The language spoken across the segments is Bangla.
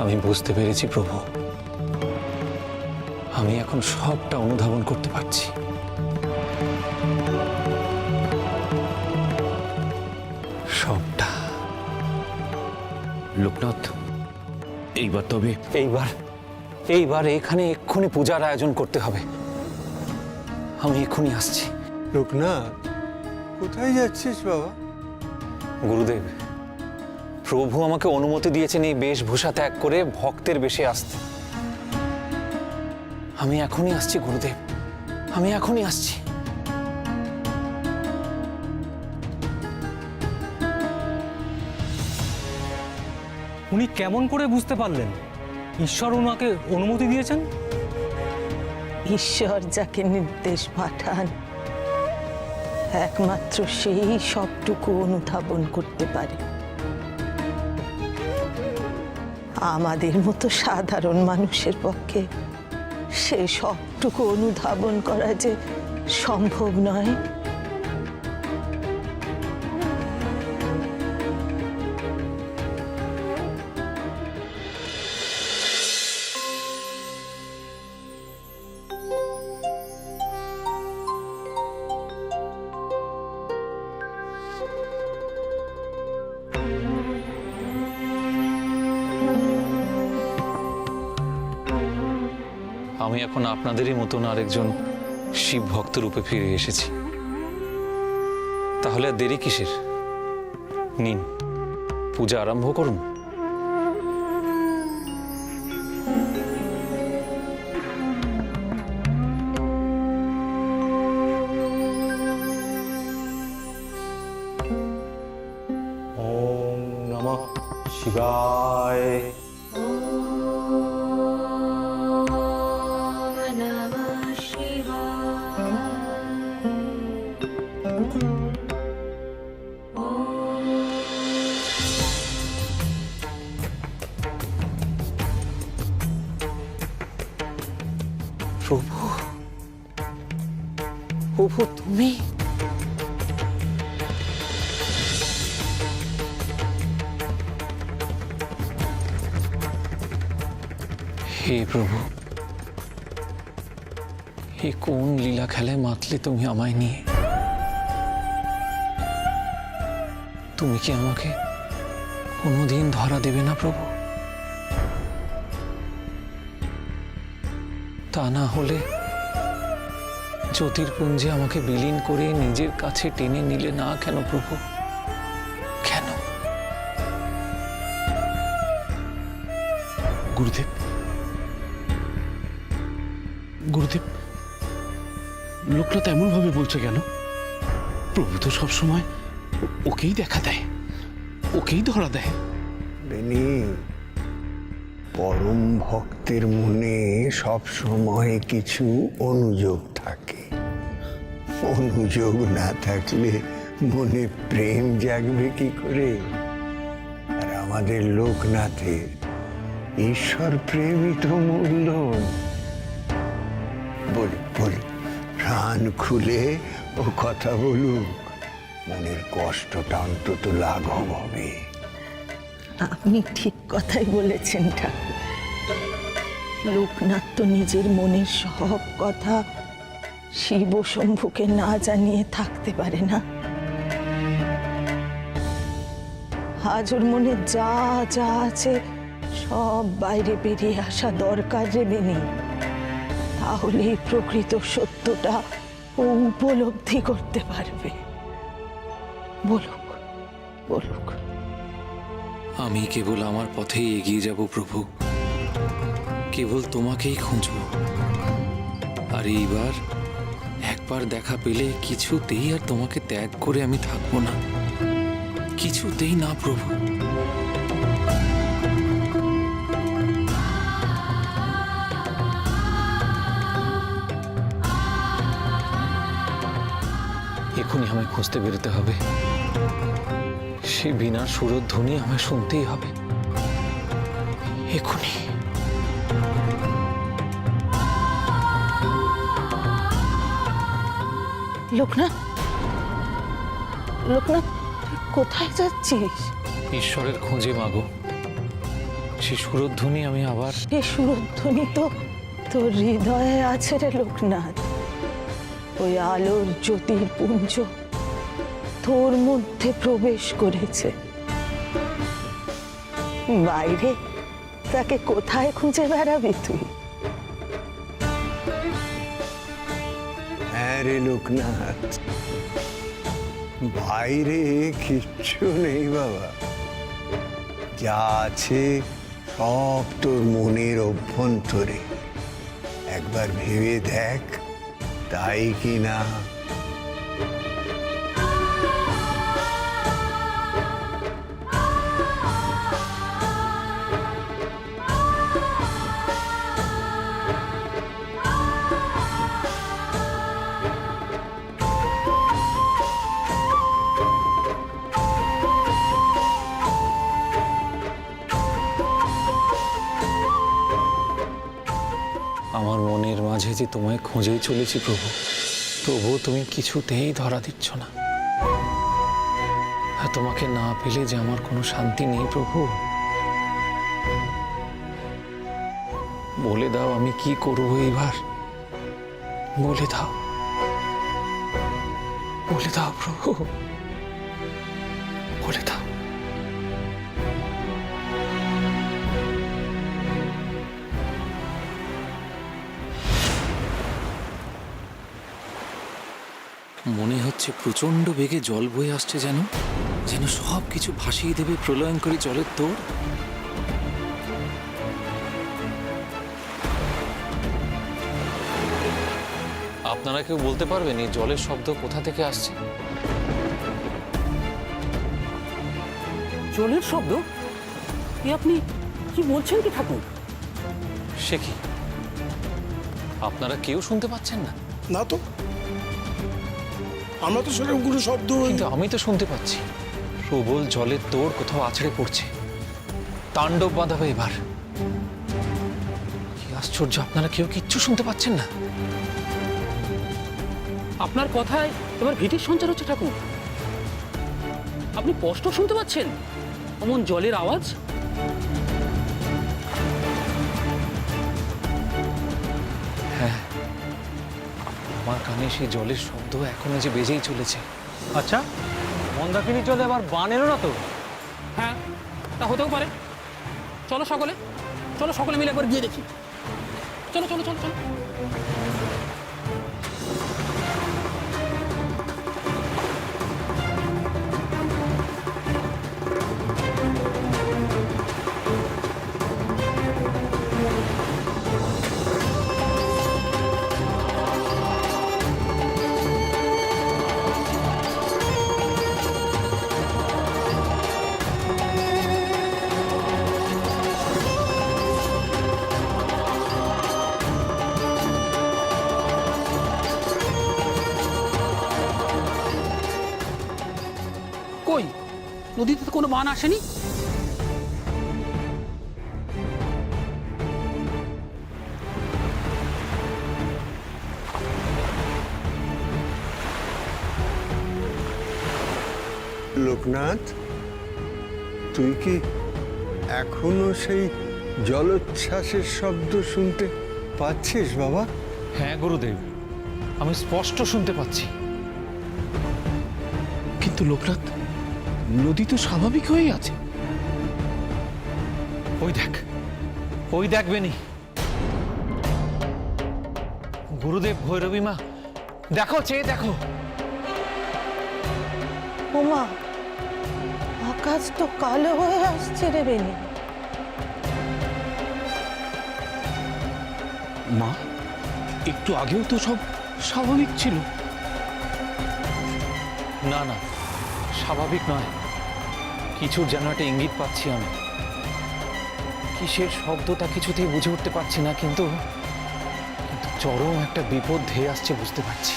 আমি বুঝতে পেরেছি প্রভু, আমি এখন সবটা অনুধাবন করতে পারছি। সবটা। লোকনাথ, এইবার তবে এইবার এখানে এক্ষুনি পূজার আয়োজন করতে হবে। আমি এক্ষুনি আসছি। লোকনাথ, কোথায় যাচ্ছিস বাবা? গুরুদেব, প্রভু আমাকে অনুমতি দিয়েছেন এই বেশভূষা ত্যাগ করে ভক্তের বেশে আসতে। আমি এখনই আসছি গুরুদেব, আমি এখনই আসছি। উনি কেমন করে বুঝতে পারলেন ঈশ্বর ওনাকে অনুমতি দিয়েছেন? ঈশ্বর যাকে নির্দেশ পাঠান একমাত্র সেই সবটুকু অনুধাবন করতে পারে। আমাদের মতো সাধারণ মানুষের পক্ষে সে সবটুকু অনুধাবন করা যে সম্ভব নয়। আমি এখন আপনাদেরই মতন আরেকজন শিব ভক্ত রূপে ফিরে এসেছি। তাহলে আর দেরি কিসের? নিন, পূজা আরম্ভ করুন। ওম নমঃ শিবায়। প্রভু, প্রভু তুমি? হে প্রভু, এ কোন লীলা খেলায় মাতলে তুমি আমায় নিয়ে? তুমি কি আমাকে কোনোদিন ধরা দেবে না প্রভু? তা না হলে জ্যোতির্পুঞ্জে আমাকে বিলীন করে নিজের কাছে টেনে নিলে না কেন প্রভু? কেন? গুরুদেব, গুরুদেব, লোকনাথ এমন ভাবে বলছে কেন? প্রভু তো সবসময় ওকেই দেখা দেয়, ওকেই ধরা দেয়। বেনি, পরম ভক্তের মনে সব সময় কিছু অনুযোগ থাকে। অনুযোগ না থাকলে মনে প্রেম জাগবে কি করে? আর আমাদের লোকনাথের ঈশ্বর প্রেমই তো মূল্য। বলুক বলুক, প্রাণ খুলে ও কথা বলুক, মনের কষ্টটা অন্তত লাঘব হবে। আপনি ঠিক কথাই বলেছেন ঠাকুর। লোকনাথ তো নিজের মনের সব কথা শিব শম্ভুকে না জানিয়ে থাকতে পারে না। আজ ওর মনে যা যা আছে সব বাইরে বেরিয়ে আসা দরকার রে বেনি। তাহলে এই প্রকৃত সত্যটা ও উপলব্ধি করতে পারবে। বলুক বলুক। আমি কেবল আমার পথেই এগিয়ে যাব প্রভু, কেবল তোমাকেই খুঁজব। আর এইবার একবার দেখা পেলে কিছুতেই আর তোমাকে ত্যাগ করে আমি থাকবো না, কিছুতেই না প্রভু। এখনই আমায় খুঁজতে বেরোতে হবে। সে বিনা সুরধ্বনি আমায় শুনতেই হবে এখনই। লোকনাথ, লোকনাথ, তুই কোথায় যাচ্ছিস? ঈশ্বরের খোঁজে মাগো। সে সুরধ্বনি আমি আবার এ সুরধ্বনি তো তোর হৃদয়ে আছে রে লোকনাথ। ওই আলোর জ্যোতির পুঞ্জ তোর মধ্যে প্রবেশ করেছে। বাইরে তাকে কোথায় খুঁজে বেড়াবি তুই? হ্যাঁ রে লোকনাথ, বাইরে কিচ্ছু নেই বাবা, যা আছে সব তোর মনের অভ্যন্তরে। একবার ভেবে দেখ, তাই কি না? আমার মনের মাঝে যে তোমায় খুঁজেই চলেছি প্রভু, তবুও তুমি কিছুতেই ধরা দিচ্ছ না। আর তোমাকে না পেলে যে আমার কোনো শান্তি নেই প্রভু। বলে দাও আমি কি করবো এইবার, বলে দাও, বলে দাও প্রভু, বলে দাও। মনে হচ্ছে প্রচন্ড বেগে জল বয়ে আসছে, যেন যেন সব কিছু ভাসিয়ে দেবে প্রলয়ঙ্করী জলের তোড়। আপনারা কেউ বলতে পারবেন এই জলের শব্দ কোথা থেকে আসছে? জলের শব্দ? আপনি কি বলছেন কি ঠাকুর? সে কি, আপনারা কেউ শুনতে পাচ্ছেন না? না তো, আমরা তো সেরকম কোনো শব্দ কিন্তু আমি তো শুনতে পাচ্ছি। প্রবল জলের তোড় কোথাও আছড়ে পড়ছে, তাণ্ডব বাঁধাবে এবার। কি আশ্চর্য, আপনারা কেউ কিচ্ছু শুনতে পাচ্ছেন না? আপনার কথায় এবার ভীতির সঞ্চার হচ্ছে ঠাকুর। আপনি স্পষ্ট শুনতে পাচ্ছেন অমন জলের আওয়াজ? হ্যাঁ, আমার কানে সেই জলের শব্দ এখনো যে বেজেই চলেছে। আচ্ছা, মন্দাকিনী চলে আবার বান এলো না তো? হ্যাঁ, তা হতেও পারে। চলো সকলে, চলো সকলে মিলে একবার গিয়ে দেখি। চলো চলো চলো চলো। কই, নদীতে তো কোনো বান আসেনি। লোকনাথ, তুই কি এখনো সেই জলোচ্ছ্বাসের শব্দ শুনতে পাচ্ছিস বাবা? হ্যাঁ গুরুদেব, আমি স্পষ্ট শুনতে পাচ্ছি। কিন্তু লোকনাথ, নদী তো স্বাভাবিক হয়েই আছে। ওই দেখ, ওই দেখ বেনি। গুরুদেব, ভৈরবী মা, দেখো, চেয়ে দেখো। ওমা, আকাশ তো কালো হয়ে আসছে রে বেনি। মা, একটু আগেও তো সব স্বাভাবিক ছিল। না না, স্বাভাবিক নয়। কিছুর যেন একটা ইঙ্গিত পাচ্ছি আমি। কিসের শব্দ তা কিছুতেই বুঝে উঠতে পারছি না, কিন্তু চরম একটা বিপদ ধেয়ে আসছে বুঝতে পারছি।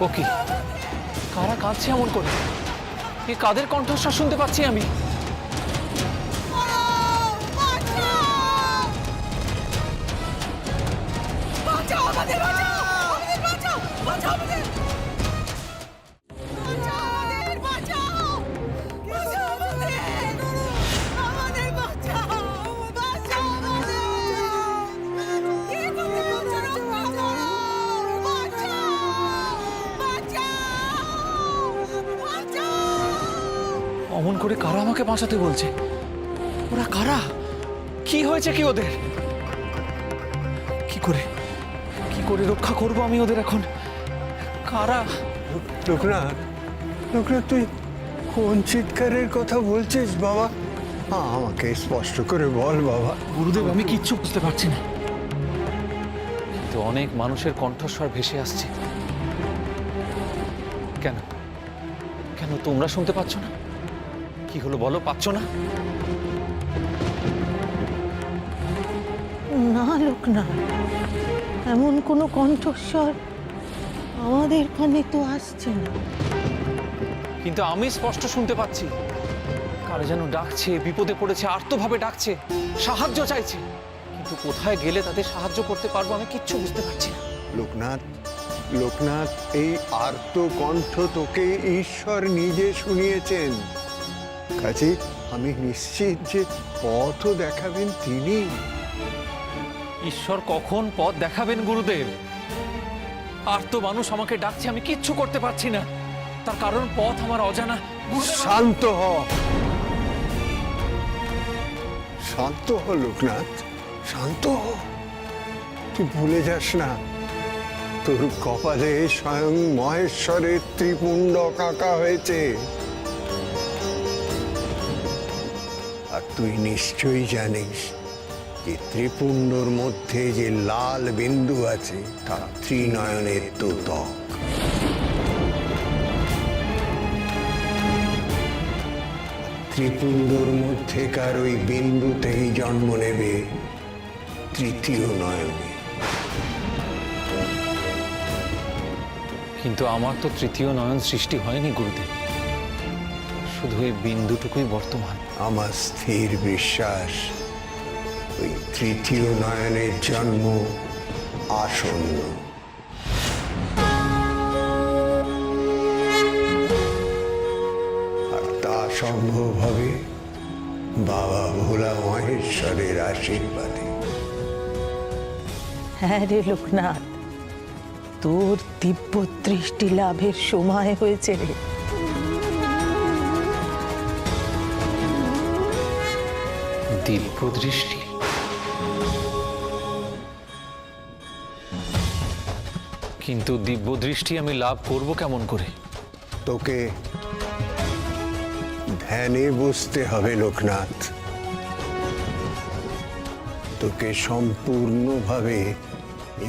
ও কি, কারা কাঁদছে এমন করে? এ কাদের কণ্ঠস্বর শুনতে পাচ্ছি আমি? অমন করে কারা আমাকে বাঁচাতে বলছে? ওরা কারা? কি হয়েছে কি ওদের? কি করে রক্ষা করব আমি ওদের এখন? কারা? লোকনাথ, লোকনাথ, তুই কোন চিৎকারের কথা বলছিস বাবা? আমাকে স্পষ্ট করে বল বাবা। গুরুদেব, আমি কিচ্ছু বুঝতে পারছি না, কিন্তু অনেক মানুষের কণ্ঠস্বর ভেসে আসছে। কেন কেন তোমরা শুনতে পাচ্ছ না? কি হলো বলো, পাচ্ছ না? না লোকনাথ, এমন কোনো কণ্ঠস্বর আমাদের কানে তো আসছে না। কিন্তু আমি স্পষ্ট শুনতে পাচ্ছি, কারা যেন ডাকছে, বিপদে পড়েছে, আর্তভাবে ডাকছে, সাহায্য চাইছে। কিন্তু কোথায় গেলে তাদের সাহায্য করতে পারবো আমি কিচ্ছু বুঝতে পারছি না। লোকনাথ, লোকনাথ, এই আর্ত কণ্ঠ তোকে ঈশ্বর নিজে শুনিয়েছেন। কাজে আমি নিশ্চিত যে পথও দেখাবেন তিনি। ঈশ্বর কখন পথ দেখাবেন গুরুদেব? আর্ত মানুষ আমাকে ডাকছে, আমি কিচ্ছু করতে পারছি না। তার কারণ পথ আমার অজানা। শান্ত হ, শান্ত হ লোকনাথ, শান্ত হ। তুই ভুলে যাস না, তোর কপালে স্বয়ং মহেশ্বরের ত্রিপুণ্ড কাকা হয়েছে। আর তুই নিশ্চয়ই জানিস যে ত্রিপুণ্ডর মধ্যে যে লাল বিন্দু আছে তা ত্রিনয়নের তোতক। ত্রিপুণ্ডর মধ্যেকার ওই বিন্দুতেই জন্ম নেবে তৃতীয় নয়নে। কিন্তু আমার তো তৃতীয় নয়ন সৃষ্টি হয়নি গুরুদেব, শুধু ওই বিন্দুটুকুই বর্তমান। আমার স্থির বিশ্বাস ওই তৃতীয় নয়নের জন্ম আসন্ন। আর তা সম্ভব হবে বাবা ভোলা মহেশ্বরের আশীর্বাদে। হ্যাঁ রে লোকনাথ, তোর দিব্য দৃষ্টি লাভের সময় হয়েছে রে। দিব্য দৃষ্টি? কিন্তু দিব্য দৃষ্টি আমি লাভ করব কেমন করে? তোকে ধ্যানে বসতে হবে লোকনাথ। তোকে সম্পূর্ণভাবে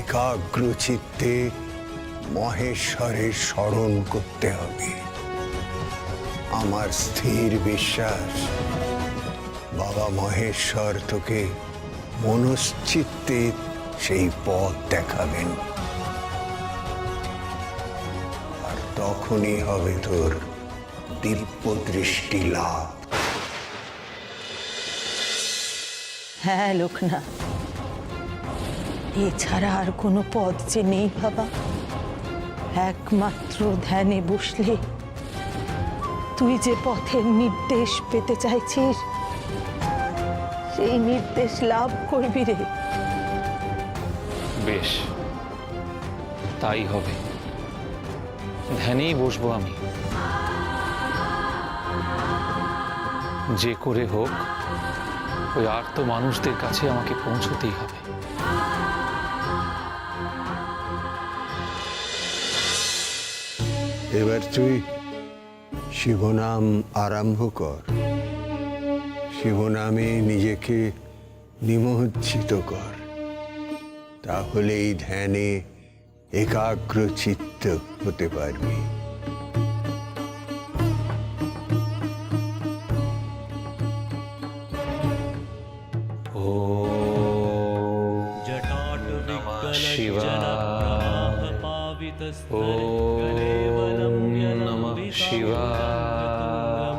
একাগ্র চিত্তে মহেশ্বরের স্মরণ করতে হবে। আমার স্থির বিশ্বাস বাবা মহেশ্বর তোকে মনশ্চিত্তে সেই পথ দেখাবেন। আর তখনই হবে তোর দিব্য দৃষ্টি লাভ। হ্যাঁ লোকনাথ, এছাড়া আর কোনো পথ যে নেই বাবা। একমাত্র ধ্যানে বসলে তুই যে পথের নির্দেশ পেতে চাইছিস সেই নির্দেশ লাভ করবি রে। বেশ, তাই হবে। ধ্যানেই বসবো আমি। যে করে হোক ওই আর্ত মানুষদের কাছে আমাকে পৌঁছতেই হবে। এবার তুই শিবনাম আরম্ভ কর। শিবনামে নিজেকে নিমজ্জিত কর, তাহলেই ধ্যানে একাগ্র চিত্ত হতে পারবি। শিবা, ও শিবায়।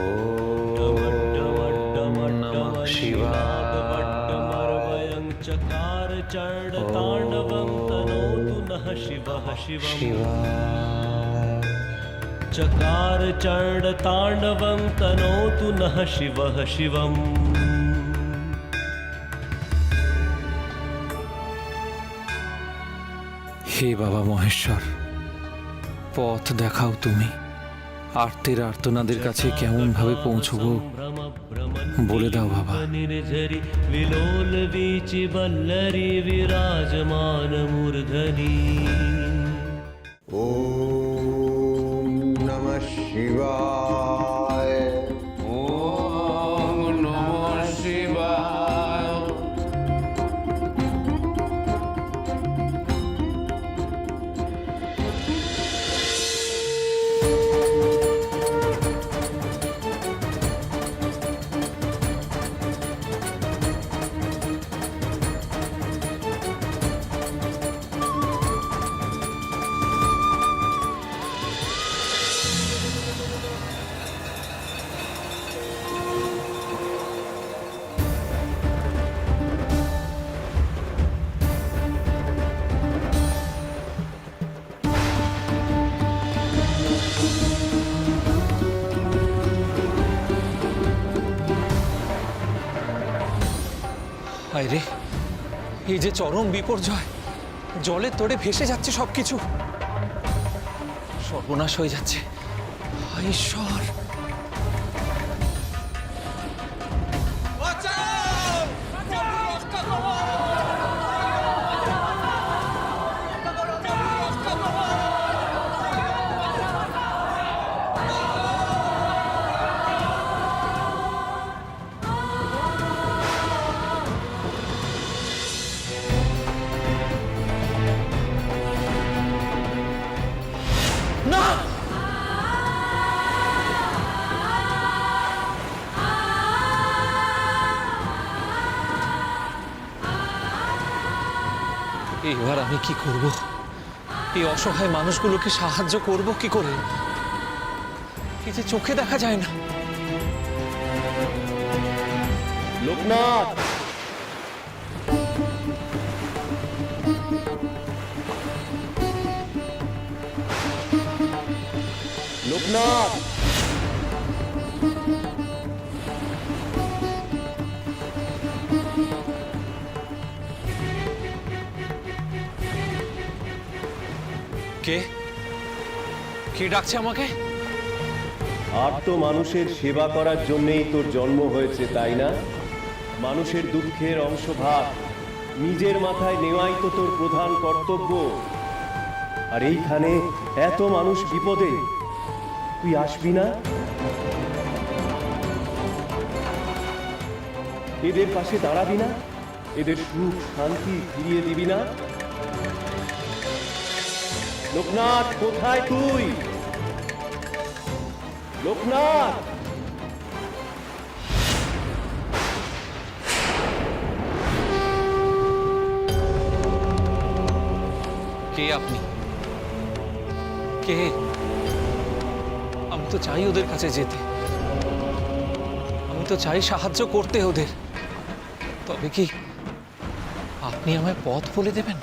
ওম নমঃ শিবায়। चकार चंड तांडवं तनोतु नः शिवः शिवम् শিবায়। चकार चंड तांडवं तनोतु नः शिवः शिवम् হে বাবা মহেশ্বর, পথ দেখাও তুমি। আর্তের আর্তনাদের কাছে কেমন ভাবে পৌঁছবো বলে দাও বাবা। निर्झरि विलोल वीचि वल्लरी विराजमान मूर्धनि ওম নমঃ শিবায়। ওম নমঃ শিবায়। আরে এই যে চরম বিপর্যয়, জলের তোড়ে ভেসে যাচ্ছে সবকিছু, সর্বনাশ হয়ে যাচ্ছে। হায় ঈশ্বর! এবার আমি কি করব? এই অসহায় মানুষগুলোকে সাহায্য করব কি করে? এই যে চোখে দেখা যায় না। लोकनाथ लोकनाथ কে কে ডাকছে আমাকে? আর তো মানুষের সেবা করার জন্যই তোর জন্ম হয়েছে, তাই না? মানুষের দুঃখের অংশভাগ নিজের মাথায় নেওয়াই তো তোর প্রধান কর্তব্য। আর এইখানে এত মানুষ বিপদে, তুই আসবি না? এদের পাশে দাঁড়াবি না? এদের সুখ শান্তি ফিরিয়ে দিবি না? লোকনাথ, কোথায় তুই? লোকনাথ! কে আপনি? কে? আমি তো চাই ওদের কাছে যেতে, আমি তো চাই সাহায্য করতে ওদের। তবে কি আপনি আমায় পথ বলে দেবেন?